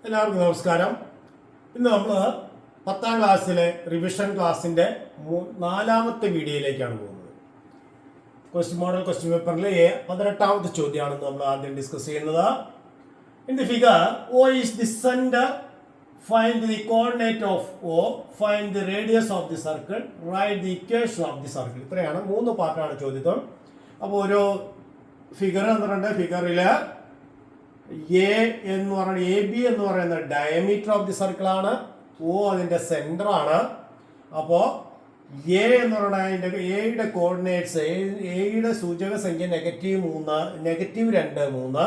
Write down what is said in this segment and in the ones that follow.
എല്ലാവർക്കും നമസ്കാരം. ഇന്ന് നമ്മൾ 10ാം ക്ലാസ്സിലെ റിവിഷൻ ക്ലാസ്സിന്റെ 4ാമത്തെ വീഡിയോയിലേക്കാണ് പോകുന്നത്. മോഡൽ ക്വസ്റ്റ്യൻ പേപ്പറിലെ 18ാമത്തെ ചോദ്യമാണ് നമ്മൾ ആദ്യം ഡിസ്കസ് ചെയ്യുന്നത്. In the figure O is the center, find the coordinate of O, find the radius of the circle, write the equation of the circle. ഇത്രയാണ് 3 പാർട്ടാണ് ചോദ്യം. അപ്പോൾ ഒരു ഫിഗർ തന്നിട്ടുണ്ട്. ഫിഗറിൽ എ എന്ന് പറയുന്നത് എ ബി എന്ന് പറയുന്നത് ഡയമീറ്റർ ഓഫ് ദി സർക്കിൾ ആണ്. ഒ അതിന്റെ സെന്റർ ആണ്. അപ്പോൾ എ എന്ന് പറയുന്നത് അതിന്റെ എയുടെ കോർഡിനേറ്റ്സ്, എയുടെ സൂചക സംഖ്യ -3, -2, 3.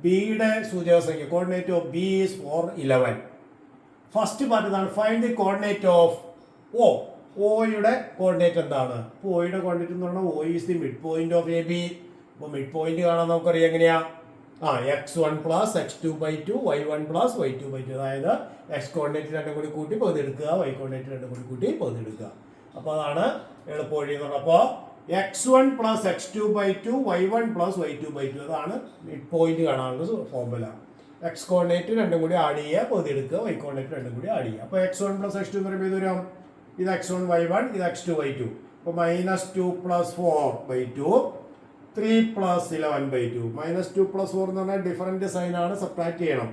ബിയുടെ സൂചക സംഖ്യ coordinate of B is 4, 11. First part ഇതാണ്. Find the coordinate of O. ഒയുടെ കോർഡിനേറ്റ് എന്താണ്? അപ്പോൾ ഒയുടെ കോർഡിനേറ്റ് എന്ന് പറഞ്ഞാൽ O is the mid point of A B. അപ്പോൾ മിഡ് പോയിന്റ് കാണാൻ നമുക്കറിയാം എങ്ങനെയാ? x1 plus x2/2 y1 plus y2/2. അതായത് x കോർഡിനേറ്റ് രണ്ടും കൂടി കൂട്ടി പകുതിയെടുക്കുക, y കോർഡിനേറ്റ് രണ്ടും കൂടി കൂട്ടി പകുതിയെടുക്കുക. അപ്പോൾ അതാണ് എളുപ്പവഴി എന്ന് പറഞ്ഞത്. അപ്പോൾ x1 plus x2/2 y1 plus y2/2 അതാണ് മിഡ് പോയിന്റ് കാണാനുള്ള ഫോർമുല. x കോർഡിനേറ്റ് രണ്ടും കൂടി ആഡ് ചെയ്യുക, പകുതിയെടുക്കുക, y കോർഡിനേറ്റ് രണ്ടും കൂടി ആഡ് ചെയ്യുക. അപ്പോൾ x1 plus x2 എന്ന് പറയുമ്പോൾ ഇത് വരും, ഇത് x1 y1, ഇത് x2/2. അപ്പോൾ -2 plus 4/2, 3 plus 11/2. -2 plus 4 എന്ന് പറഞ്ഞാൽ ഡിഫറൻറ്റ് സൈൻ ആണ്, സബ്ട്രാക്ട് ചെയ്യണം.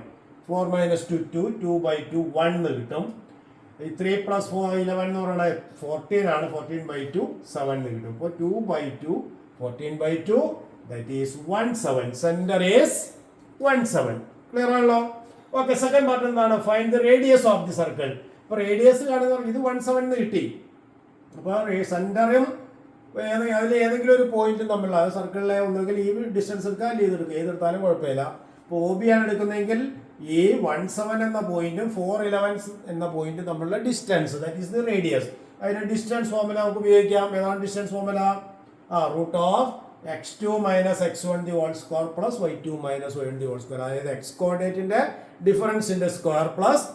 4 - 2 2, 2/2 1 എന്ന് കിട്ടും. 3 plus 4 11 എന്ന് പറയുന്നത് 14 ആണ്, 14/2 7 എന്ന് കിട്ടും. അപ്പോൾ 2/2 14/2 that is 17. Centre is 17. Clear ആണല്ലോ? ഓക്കെ. സെക്കൻഡ് പാർട്ട് എന്താണ്? Find the radius of the circle. അപ്പോൾ റേഡിയസ് കാണുന്ന ഇത് 17 എന്ന് കിട്ടി. അപ്പോൾ സെന്ററും അതിൽ ഏതെങ്കിലും ഒരു പോയിന്റ് തമ്മിലുള്ള സർക്കിളിലെ ഒന്നുകിൽ ഈ ഡിസ്റ്റൻസ് എടുക്കുക, അല്ലെങ്കിൽ ഇതെടുക്കുക, ഏതെടുത്താലും കുഴപ്പമില്ല. ഇപ്പോൾ ഒ ബി ആണ് എടുക്കുന്നതെങ്കിൽ ഈ 17 എന്ന പോയിന്റും 411 എന്ന പോയിന്റും തമ്മിലുള്ള distance, that is the radius. അതിന്റെ ഡിസ്റ്റൻസ് ഫോർമുല നമുക്ക് ഉപയോഗിക്കാം. ഏതാണ് distance formula? Root of x2 - x1 the whole square plus y2 - y1 the whole square. അതായത് x കോർഡിനേറ്റിന്റെ ഡിഫറൻസിന്റെ സ്ക്വയർ പ്ലസ്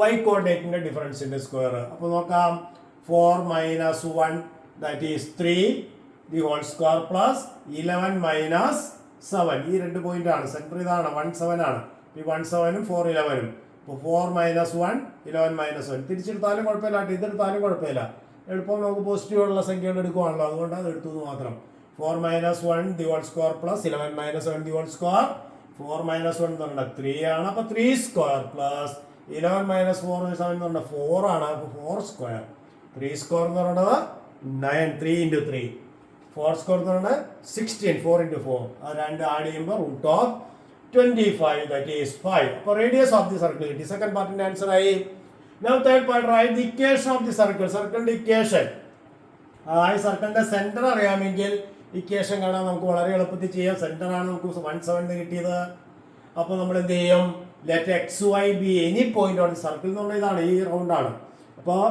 y കോർഡിനേറ്റിന്റെ ഡിഫറൻസിന്റെ സ്ക്വയർ. അപ്പോൾ നോക്കാം. 4 - 1 that is 3 the whole square plus 11 minus 7. ഈ രണ്ട് പോയിന്റ് ആണ്. സെന്റർ ഇതാണ്, 17 ആണ്. ഈ 17ഉം 411ഉം. അപ്പോൾ 4 - 1 11 - 1. തിരിച്ചെടുത്താലും കുഴപ്പമില്ല, ഇതെടുത്താലും കുഴപ്പമില്ല. എളുപ്പം നമുക്ക് പോസിറ്റീവ് ഉള്ള സംഖ്യകൾ എടുക്കുവാണല്ലോ, അതുകൊണ്ട് അത് എടുത്തു മാത്രം. 4 - 1 the whole square plus 11 - 7 the whole square. 4 - 1 എന്ന് പറഞ്ഞാൽ 3 ആണ്. അപ്പോൾ 3 square plus 11 - 4 7 എന്ന് പറഞ്ഞാൽ 4 ആണ്. അപ്പോൾ 4 square. 3 square എന്ന് പറയുന്നത് 9, 3 × 3. 4 square എന്ന് പറഞ്ഞാൽ 16, 4 × 4. അത് രണ്ട് ആഡ് ചെയ്യുമ്പോൾ റൂട്ട് ഓഫ് 25 ദാറ്റ് ഈസ് 5. അപ്പോൾ റേഡിയസ് ഓഫ് ദി സർക്കിൾ കിട്ടി. സെക്കൻഡ് പാർട്ടിന്റെ ആൻസർ ആയി. Now third part, right the equation of the circle. സർക്കിളിന്റെ ഇക്വേഷൻ, ഈ സർക്കിളിന്റെ സെന്റർ അറിയാമെങ്കിൽ ഇക്വേഷൻ കാണാൻ നമുക്ക് വളരെ എളുപ്പത്തിൽ ചെയ്യാം. സെന്റർ ആണ് നമുക്ക് 17 കിട്ടിയത്. അപ്പോൾ നമ്മൾ എന്ത് ചെയ്യും? Let XY be any point on the circle എന്ന് പറഞ്ഞാൽ ഇതാണ്, ഈ റൗണ്ട് ആണ്. അപ്പോൾ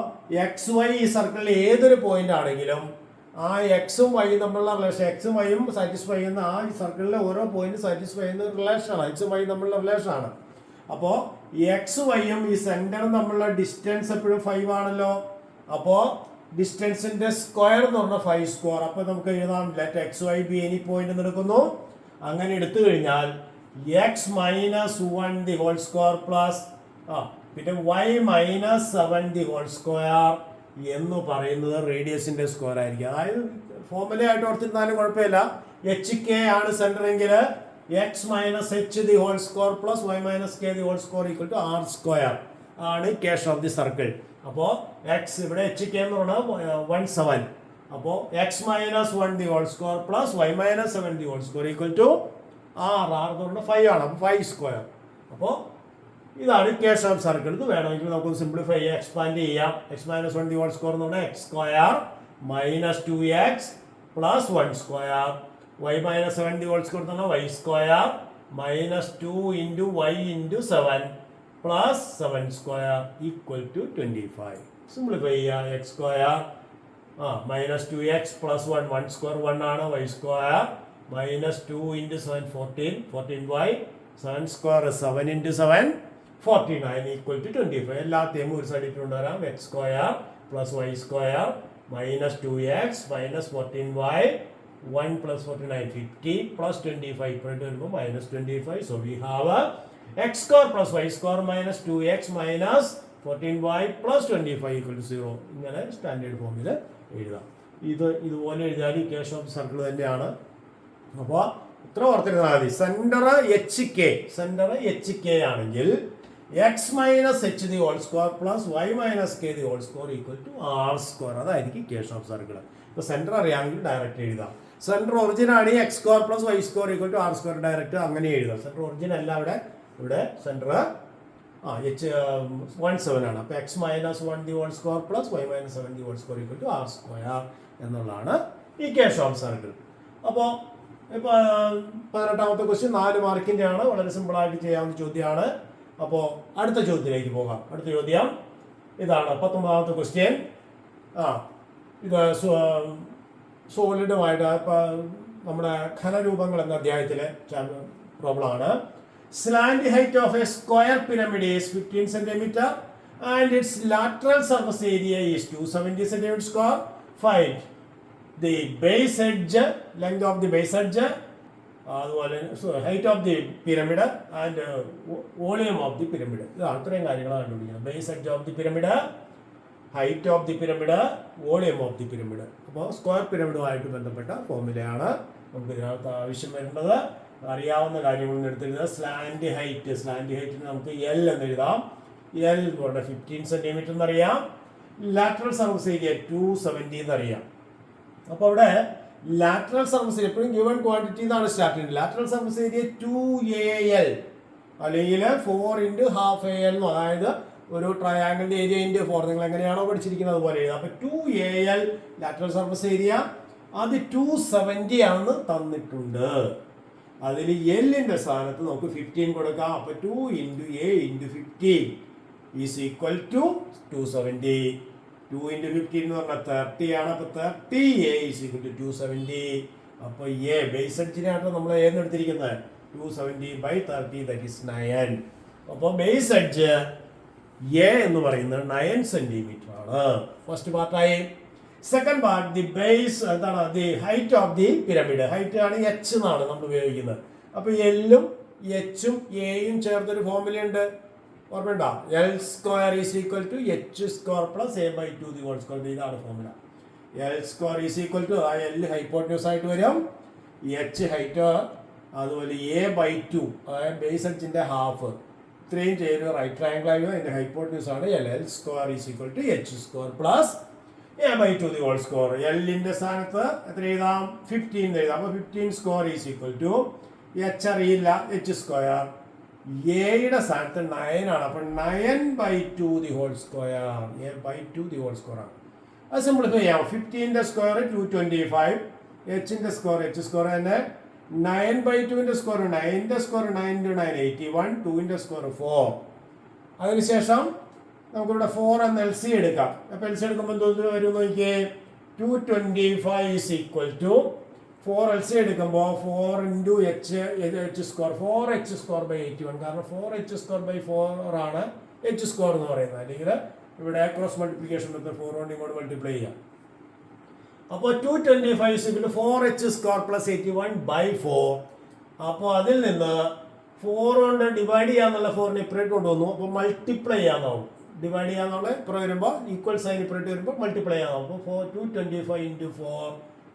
XY ഈ സർക്കിളിൽ ഏതൊരു പോയിന്റ് ആണെങ്കിലും ആ എക്സും വൈയും തമ്മിലുള്ള റിലേഷൻ, എക്സും വൈയും സാറ്റിസ്ഫൈ ചെയ്യുന്ന ആ സർക്കിളിലെ ഓരോ പോയിന്റ് സാറ്റിസ്ഫൈ ചെയ്യുന്ന റിലേഷനാണ്, എക്സും വൈയും തമ്മിലുള്ള റിലേഷനാണ്. അപ്പോൾ ഈ എക്സ് വൈയും ഈ സെന്ററും തമ്മിലുള്ള ഡിസ്റ്റൻസ് എപ്പോഴും 5 ആണല്ലോ. അപ്പോൾ ഡിസ്റ്റൻസിന്റെ സ്ക്വയർ എന്ന് പറഞ്ഞാൽ 5 സ്ക്വയർ. അപ്പോൾ നമുക്ക് എഴുതാം let XY be any point എന്ന് എടുക്കുന്നു. അങ്ങനെ എടുത്തു കഴിഞ്ഞാൽ x - 1 the whole square plus പിന്നെ y - 7 ദി ഹോൾ സ്ക്വയർ എന്ന് പറയുന്നത് റേഡിയസിന്റെ സ്ക്വയർ ആയിരിക്കും. അതായത് ഫോർമുല ആയിട്ട് ഓർത്തിരുന്നാലും കുഴപ്പമില്ല. HK ആണ് സെന്റർ എങ്കിൽ x - h the whole square plus y - k the whole square equal to r square ആണ് ഇക്വേഷൻ ഓഫ് ദി സർക്കിൾ. അപ്പോൾ x ഇവിടെ HK എന്ന് പറഞ്ഞാൽ 17. അപ്പോൾ x - 1 the whole square plus y - 7 the whole square equal to r എന്ന് പറഞ്ഞാൽ 5 ആണ്. അപ്പോൾ 5 സ്ക്വയർ. അപ്പോൾ ഇതാണ് ഇക്വേഷൻ ഓഫ് സർക്കിൾ. ഇത് വേണമെങ്കിൽ നമുക്ക് സിംപ്ലിഫൈ ചെയ്യാം, എക്സ്പാൻഡ് ചെയ്യാം. x - 1 ദി ഹോൾ സ്ക്വയർ എന്ന് പറഞ്ഞാൽ x square - 2x plus 1 square. y - 7 the whole square എന്ന് പറഞ്ഞാൽ y square -2 × y × 7 plus 7 square equal to 25. Simplify ചെയ്യാം. x square -2x plus 1 square 1 ആണ്. y square -2 × 7 14, 14y 7 square 7 × 7 49 equal to 25. എല്ലാത്തെയും ഒരു സൈഡിൽ കൊണ്ടുവരാം. x square plus y square -2x - 14y 1 + 49 50 + 25 വരുമ്പോൾ -25. So we have X square plus Y square minus 2x minus 14y plus 25 equal to 0. ഇങ്ങനെ standard ഫോമിൽ എഴുതാം. ഇതുപോലെ എഴുതിയാൽ ഇക്വേഷൻ ഓഫ് സർക്കിൾ തന്നെയാണ്. അപ്പോൾ ഇത്ര ഓർത്തിരുന്നാൽ മതി. സെന്റർ എച്ച് കെ ആണെങ്കിൽ x minus H the whole square plus y minus K the whole square equal to r square. അതായിരിക്കും ഇക്വേഷൻ ഓഫ് സർക്കിൾ. ഇപ്പോൾ സെന്റർ അറിയാമെങ്കിൽ ഡയറക്റ്റ് എഴുതാം. സെന്റർ ഒറിജിൻ ആണ് x square plus Y square equal to r square. Direct അങ്ങനെ എഴുതാം. Centre origin അല്ല ഇവിടെ centre H17 ആണ്. അപ്പോൾ x minus 1 the whole square plus y minus 7 the whole square equal to r square എന്നുള്ളതാണ് equation of circle. അപ്പോൾ ഇപ്പോൾ 18ാമത്തെ question 4 മാർക്കിൻ്റെ ആണ്. വളരെ സിമ്പിളായിട്ട് ചെയ്യാവുന്ന ചോദ്യമാണ്. അപ്പോൾ അടുത്ത ചോദ്യത്തിലേക്ക് പോകാം. അടുത്ത ചോദ്യം ഇതാണ് 19ാമത്തെ ക്വസ്റ്റ്യൻ. ഇത് സോളിഡുമായിട്ട് നമ്മുടെ ഘനരൂപങ്ങൾ എന്ന അധ്യായത്തിലെ പ്രോബ്ലം ആണ്. Slant height of a square pyramid is 15 cm and its lateral surface area is 270 cm square. Find the base edge, length of the base edge, അതുപോലെ height of the pyramid and volume of the pyramid. ഇതാണ് ഇത്രയും കാര്യങ്ങളാണ് കണ്ടുപിടിക്കുന്നത്. Base edge of the pyramid, height of the pyramid, volume of the pyramid. അപ്പോൾ square പിരമിഡുമായിട്ട് ബന്ധപ്പെട്ട ഫോർമുലയാണ് നമുക്ക് ഇതിനകത്ത് ആവശ്യം വരുന്നത്. അറിയാവുന്ന കാര്യങ്ങളൊന്നും എടുത്തിരുന്നത്. സ്ലാൻഡ് ഹൈറ്റിന് നമുക്ക് എൽ എന്ന് എഴുതാം. എൽ 15 cm എന്നറിയാം. ലാറ്ററൽ സർഫസ് ഏരിയ 270 എന്നറിയാം. അപ്പോൾ അവിടെ ലാറ്ററൽ സർഫസ് ഏരിയ എപ്പോഴും ഗിവൺ ക്വാണ്ടിറ്റി എന്നാണ് സ്റ്റാർട്ട് ചെയ്യുന്നത്. ലാറ്ററൽ സർഫസ് ഏരിയ 2AL അല്ലെങ്കിൽ 4 × ½ AL, അതായത് ഒരു ട്രയാങ്കിളിന്റെ ഏരിയ × 4. നിങ്ങൾ എങ്ങനെയാണോ പഠിച്ചിരിക്കുന്നത് അതുപോലെ എഴുതാം. അപ്പോൾ 2AL ലാറ്ററൽ സർഫസ് ഏരിയ, അത് 270 ആണെന്ന് തന്നിട്ടുണ്ട്. അതിൽ എല്ലിന്റെ സ്ഥാനത്ത് നമുക്ക് 15 കൊടുക്കാം. അപ്പോൾ 2 × A × 15 ഈസ് ഈക്വൽ ടു 270. 2 × 15 എന്ന് പറഞ്ഞാൽ 30 ആണ്. അപ്പോൾ 30A ഈസ് ഈക്വൽ ടു 270. അപ്പോൾ എ ബേസ് എഡ്ജിനാണ് നമ്മൾ ഏന്ന് എടുത്തിരിക്കുന്നത് 270/30, ദാറ്റ് ഈസ് 9. അപ്പോൾ ബേസ് എഡ്ജ് എ എന്ന് പറയുന്നത് 9 cm ആണ്. ഫസ്റ്റ് പാർട്ടായി. സെക്കൻഡ് പാർട്ട് ദി ബേസ് എന്താണ്? The height of the pyramid. Height ആണ് H എന്നാണ് നമ്മൾ ഉപയോഗിക്കുന്നത്. അപ്പോൾ എല്ലും എച്ചും എയും ചേർത്തൊരു ഫോർമുലയുണ്ട്, ഓർമ്മയുണ്ടോ? L square is equal to H square plus A/2 the whole square. ഇതാണ് formula. L square is equal to L hypotenuse ആയിട്ട് വരും, H ഹൈറ്റ്, അതുപോലെ A/2 അതായത് ബേസ് എഡ്ജിന്റെ ഹാഫ്. ഇത്രയും ചെയ്ത് റൈറ്റ് ട്രയാങ്കിൾ ആയി അതിന്റെ ഹൈപ്പോട്ടന്യൂസ് ആണ് L square is equal to H square plus A/2 the whole square. എല്ലിന്റെ സ്ഥാനത്ത് എത്ര എഴുതാം? 15 എഴുതാം. അപ്പോൾ 15 square is equal to H അറിയില്ല, H സ്ക്വയർ. എയുടെ സ്ഥാനത്ത് 9 ആണ്. അപ്പോൾ 9/2 the whole square. A/2 the whole square ആണ്. അത് സിംപ്ലിഫൈ ചെയ്യാം. 15ന്റെ സ്ക്വയർ 225, Hന്റെ സ്ക്വയർ H സ്ക്വയർ തന്നെ. 9/2ന്റെ സ്ക്വയർ 9ന്റെ സ്ക്വയർ 9 × 9 81, 2ന്റെ സ്ക്വയർ 4. അതിനുശേഷം നമുക്കിവിടെ 4 എന്ന LC എടുക്കാം. അപ്പോൾ LC എടുക്കുമ്പോൾ എന്തോ വരും നോക്കിയേ, 225 ഈസ് ഈക്വൽ ടു 4 LC എടുക്കുമ്പോൾ 4 × H സ്ക്വയർ 4H സ്ക്വയർ/81. കാരണം 4H സ്ക്വയർ/4 ആണ് H സ്ക്വയർ എന്ന് പറയുന്നത്. അല്ലെങ്കിൽ ഇവിടെ ക്രോസ് മൾട്ടിപ്ലിക്കേഷൻ 4 കൊണ്ട് ഇങ്ങോട്ട് മൾട്ടിപ്ലൈ ചെയ്യാം. അപ്പോൾ 225 is equal to 4H square plus 81/4. അപ്പോൾ അതിൽ നിന്ന് 4 കൊണ്ട് ഡിവൈഡ് ചെയ്യാന്നുള്ള 4നെ ഇപ്പറേറ്റ് കൊണ്ടുവന്നു. അപ്പോൾ മൾട്ടിപ്ലൈ ചെയ്യാന്നാവും. ഡിവൈഡ് ചെയ്യാന്നുള്ള ഇപ്പുറം വരുമ്പോൾ ഈക്വൽ സൈൻ ഇപ്പറേറ്റ് വരുമ്പോൾ മൾട്ടിപ്ലൈ ചെയ്യാനാവും. അപ്പോൾ 225 × 4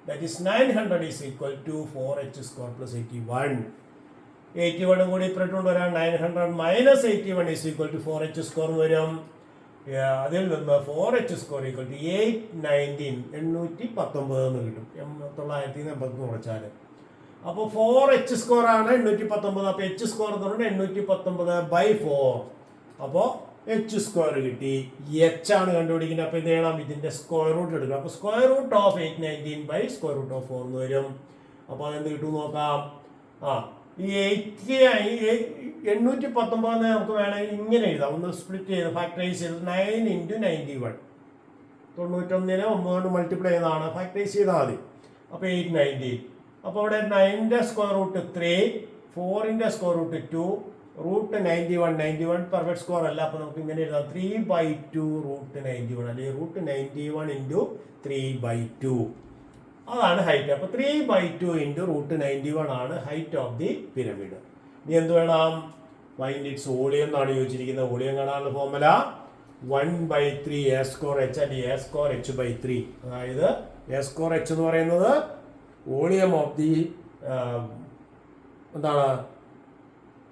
that is 900 is equal to 4H square plus 81. 81 കൂടി ഇപ്പറേറ്റ് കൊണ്ടുവരാൻ 900 minus 81 is equal to 4H square വരും. അതിൽ നിന്ന് 4H square equal to 819 819 എന്ന് കിട്ടും. 980 കുറച്ചാൽ അപ്പോൾ 4H സ്ക്വയർ ആണ് 819. അപ്പോൾ H സ്ക്വയർ എന്ന് പറഞ്ഞാൽ 819/4. അപ്പോൾ H സ്ക്വയർ കിട്ടി. H ആണ് കണ്ടുപിടിക്കുന്നത്. അപ്പോൾ ഇത് ചെയ്യണം, ഇതിന്റെ സ്ക്വയർ റൂട്ട് എടുക്കുക. അപ്പോൾ സ്ക്വയർ റൂട്ട് ഓഫ് 819/√4 എന്ന് വരും. അപ്പോൾ അതെന്ത് കിട്ടും നോക്കാം. ഈ 819 നമുക്ക് വേണമെങ്കിൽ ഇങ്ങനെ എഴുതാം. ഒന്ന് സ്പ്ലിറ്റ് ചെയ്ത് ഫാക്ടറൈസ് ചെയ്ത് 9 × 91 91നെ 9 കൊണ്ട് മൾട്ടിപ്ലൈ ചെയ്തതാണ്. ഫാക്ടറൈസ് ചെയ്താൽ മതി. അപ്പോൾ 890. അപ്പോൾ ഇവിടെ 9ന്റെ സ്ക്വയർ റൂട്ട് 3, 4ന്റെ square root 2, root 91 perfect square അല്ല. അപ്പോൾ നമുക്ക് ഇങ്ങനെ എഴുതാം 3/2 റൂട്ട് 91 അല്ലെങ്കിൽ റൂട്ട് 91 × 3/2. അതാണ് ഹൈറ്റ്. അപ്പോൾ 3/2 × റൂട്ട് 91 ആണ് ഹൈറ്റ് ഓഫ് ദി പിരമിഡ്. ഇനി എന്ത് വേണം? ഫൈൻഡ് ഇറ്റ്സ് വോളിയം എന്നാണ് ചോദിച്ചിരിക്കുന്നത്. വോളിയം കാണാനുള്ള ഫോർമുല 1/3 a square h അല്ലെങ്കിൽ a square h/3. അതായത് a square h എന്ന് പറയുന്നത് വോളിയം ഓഫ് ദി എന്താണ്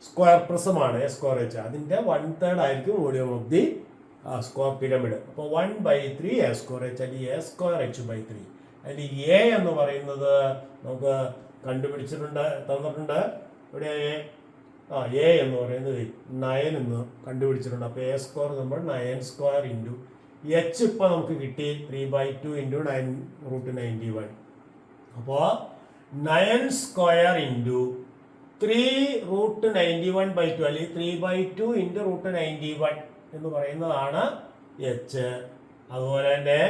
സ്ക്വയർ പ്രിസമാണ്. a square h അതിന്റെ 1/3 ആയിരിക്കും volume of the square pyramid. അപ്പോൾ 1/3 a square h അല്ലെങ്കിൽ a square h/3. അതിൽ a എന്ന് പറയുന്നത് നമുക്ക് കണ്ടുപിടിച്ചിട്ടുണ്ട്, തന്നിട്ടുണ്ട്. ഇവിടെ എ എന്ന് പറയുന്നത് 9 എന്ന് കണ്ടുപിടിച്ചിട്ടുണ്ട്. അപ്പോൾ a സ്ക്വയർ നമ്മൾ 9 സ്ക്വയർ ഇൻറ്റു h ഇപ്പം നമുക്ക് കിട്ടി 3/2 ഇൻറ്റു 9√91. അപ്പോൾ 9 സ്ക്വയർ ഇൻറ്റു 3√91/2 അല്ലെങ്കിൽ 3/2 ഇൻറ്റു √91 എന്ന് പറയുന്നതാണ് h. അതുപോലെ തന്നെ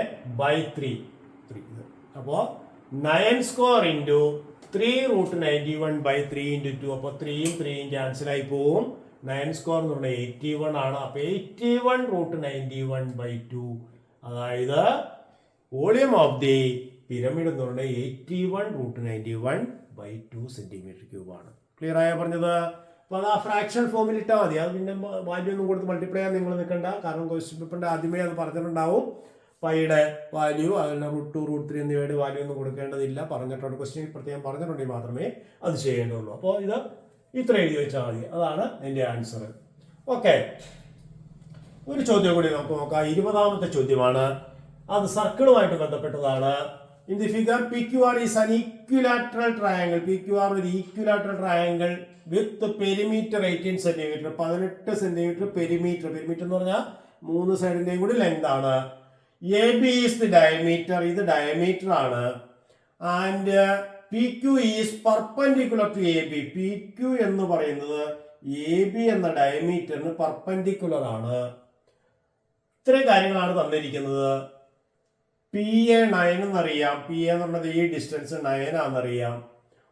/3. അപ്പോൾ 9 സ്ക്വയർ ഇൻറ്റു 3√91/3 ഇൻറ്റു 2. അപ്പോൾ 3യും 3യും ക്യാൻസൽ ആയി പോവും. 9 സ്ക്വയർ എന്ന് പറഞ്ഞാൽ 81 ആണ്. അപ്പോൾ 81√91/2. അതായത് വോളിയം ഓഫ് ദി പിരമിഡ് എന്ന് പറഞ്ഞാൽ 81√91/2 cm³ ആണ്. ക്ലിയർ ആയാ പറഞ്ഞത്? അപ്പോൾ അത് ആ ഫ്രാക്ഷൻ ഫോമിൽ ഇട്ടാൽ മതി. അത് പിന്നെ വാല്യൂ ഒന്നും കൊടുത്ത് മൾട്ടിപ്ലൈ ചെയ്യാൻ നിങ്ങൾ നിൽക്കണ്ട. കാരണം ക്വസ്റ്റ്യൻ പേപ്പറിൻ്റെ ആദ്യമേ അത് പറഞ്ഞിട്ടുണ്ടാവും. പൈയുടെ വാല്യൂ, അതിൻ്റെ √2 √3 എന്നിവയുടെ വാല്യൂ ഒന്നും കൊടുക്കേണ്ടതില്ല. പറഞ്ഞിട്ടുണ്ട്, ക്വസ്റ്റ്യൻ പ്രത്യേകം പറഞ്ഞിട്ടുണ്ടെങ്കിൽ മാത്രമേ അത് ചെയ്യേണ്ടതുള്ളൂ. അപ്പോൾ ഇത് ഇത്ര എഴുതി വെച്ചാൽ മതി. അതാണ് എൻ്റെ ആൻസർ. ഓക്കെ, ഒരു ചോദ്യം കൂടി നമുക്ക് നോക്കാം. 20ാമത്തെ ചോദ്യമാണ്. അത് സർക്കിളുമായിട്ട് ബന്ധപ്പെട്ടതാണ്. In the figure PQR is an equilateral triangle. PQR ഒരു equilateral triangle with perimeter 18 centimetre. 18 centimetre perimeter. Perimeter എന്ന് പറഞ്ഞാൽ 3 സൈഡിന്റെയും കൂടി ലെങ്ത് ആണ്. AB is the diameter. ഇത് ഡയമീറ്റർ ആണ്. And PQ is perpendicular to AB. PQ എന്ന് പറയുന്നത് AB എന്ന ഡയമീറ്ററിന് പെർപെൻഡിക്കുലർ ആണ്. ഇത്രയും കാര്യങ്ങളാണ് തന്നിരിക്കുന്നത്. PA 9 എന്നറിയാം. PA എന്ന് പറഞ്ഞത് ഈ ഡിസ്റ്റൻസ് 9 ആണെന്നറിയാം.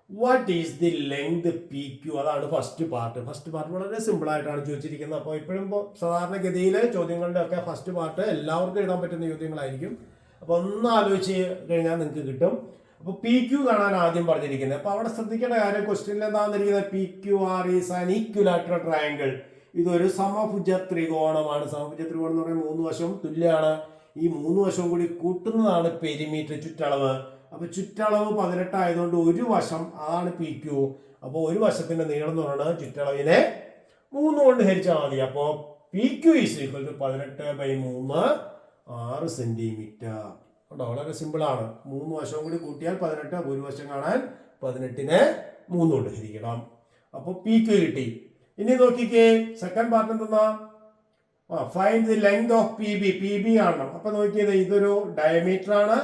What is the length PQ? അതാണ് ഫസ്റ്റ് പാർട്ട്. ഫസ്റ്റ് പാർട്ട് വളരെ സിമ്പിൾ ആയിട്ടാണ് ചോദിച്ചിരിക്കുന്നത്. അപ്പോൾ ഇപ്പോഴും സാധാരണഗതിയിൽ ചോദ്യങ്ങളുടെ ഒക്കെ ഫസ്റ്റ് പാർട്ട് എല്ലാവർക്കും എഴുതാൻ പറ്റുന്ന ചോദ്യങ്ങളായിരിക്കും. അപ്പോൾ ഒന്ന് ആലോചിച്ച് കഴിഞ്ഞാൽ നിങ്ങൾക്ക് കിട്ടും. അപ്പോൾ PQ കാണാൻ ആദ്യം പറഞ്ഞിരിക്കുന്നത്. അപ്പോൾ അവിടെ ശ്രദ്ധിക്കേണ്ട കാര്യം, ക്വസ്റ്റ്യനിൽ എന്താണെന്നിരിക്കുന്നത്? PQR is an equilateral triangle. ഇതൊരു സമഭുജ ത്രികോണമാണ്. സമഭുജ ത്രികോണം എന്ന് പറയുമ്പോൾ 3 വശവും തുല്യമാണ്. ഈ 3 വശവും കൂടി കൂട്ടുന്നതാണ് പെരിമീറ്റർ, ചുറ്റളവ്. അപ്പോൾ ചുറ്റളവ് 18 ആയതുകൊണ്ട് ഒരു വശം, അതാണ് PQ. അപ്പോൾ ഒരു വശത്തിന്റെ നീളം എന്ന് പറയുന്നത് ചുറ്റളവിനെ 3 കൊണ്ട് ഹരിച്ചാൽ മതി. അപ്പോൾ PQ is equal to 18/3 6 centimetre. വളരെ സിമ്പിളാണ്. 3 വശവും കൂടി കൂട്ടിയാൽ 18. ഒരു വശം കാണാൻ 18നെ 3 കൊണ്ട് ഹരിക്കണം. അപ്പോൾ PQ കിട്ടി. ഇനി നോക്കിക്കേ, സെക്കൻഡ് പാർട്ട് എന്തെന്നാ? Find the length of PB. PB കാണണം. അപ്പൊ നോക്കിയത് ഇതൊരു ഡയമീറ്റർ ആണ്.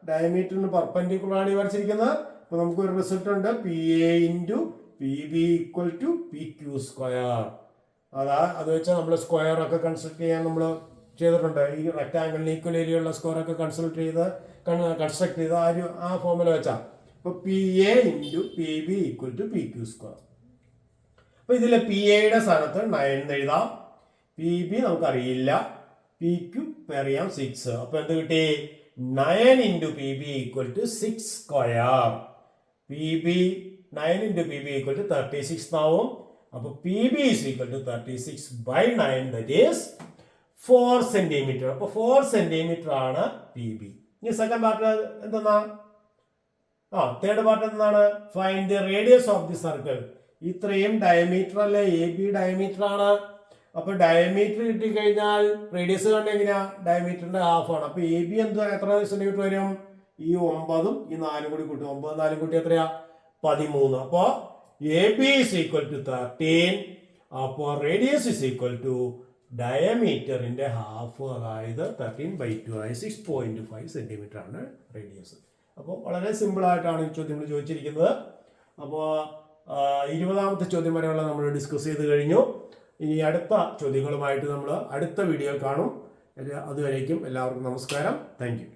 ഡയമീറ്ററിന് പെർപെൻഡിക്കുലർ ആണ് വരച്ചിരിക്കുന്നത്. അപ്പൊ നമുക്കൊരു റിസൾട്ട് ഉണ്ട്. PA into PB equal to PQ square. അത് വെച്ചാൽ നമ്മൾ സ്ക്വയർ ഒക്കെ കൺസ്ട്രക്ട് ചെയ്യാൻ നമ്മൾ ചെയ്തിട്ടുണ്ട്. ഈ റെക്ടാങ്കിളിന് ഈക്വൽ ഏരിയ ഉള്ള സ്ക്വയർ ഒക്കെ കൺസ്ട്രക്ട് ചെയ്ത് ആ ഫോർമുല വെച്ചാൽ. അപ്പൊ PA into PB equal to PQ square. അപ്പൊ ഇതിലെ PAയുടെ സ്ഥാനത്ത് 9 എഴുതാം. PB നമുക്കറിയില്ല. PQ അറിയാം 6. അപ്പൊ എന്ത് കിട്ടി? 9 into PB equal to 6 square. 9 into PB equal to 36 ആവും. അപ്പൊ PB is equal to 36/9, that is 4 centimetre. അപ്പൊ 4 സെന്റിമീറ്റർ ആണ് PB. ഇനി സെക്കൻഡ് പാർട്ട് എന്തെന്നാ? തേർഡ് പാർട്ട് എന്താണ്? Find the radius of the circle. ഇത്രയും ഡയമീറ്റർ അല്ലേ? AB ഡയമീറ്റർ ആണ്. അപ്പൊ ഡയമീറ്റർ കിട്ടിക്കഴിഞ്ഞാൽ റേഡിയസ് കണ്ട് എങ്ങനെയാ? ഡയമീറ്ററിന്റെ ഹാഫ് ആണ്. അപ്പൊ AB എത്ര സെന്റിമീറ്റർ വരും? ഈ 9ഉം ഈ 4ഉം കൂടി കൂട്ടും. 9 4 കൂട്ടി എത്രയാ? 13. അപ്പോ AB is equal to 13. അപ്പോൾ റേഡിയസ് is equal to ഡയമീറ്ററിന്റെ ഹാഫ്, അതായത് 13/2 ആയ 6.5 സെന്റിമീറ്റർ ആണ് റേഡിയസ്. അപ്പോൾ വളരെ സിമ്പിൾ ആയിട്ടാണ് ഈ ചോദ്യങ്ങൾ ചോദിച്ചിരിക്കുന്നത്. അപ്പോൾ 20ാമത്തെ ചോദ്യം വരെയുള്ള നമ്മൾ ഡിസ്കസ് ചെയ്ത് കഴിഞ്ഞു. ഇനി അടുത്ത ചോദ്യങ്ങളുമായിട്ട് നമ്മൾ അടുത്ത വീഡിയോയിൽ കാണും. അതുവരേക്കും എല്ലാവർക്കും നമസ്കാരം. Thank you.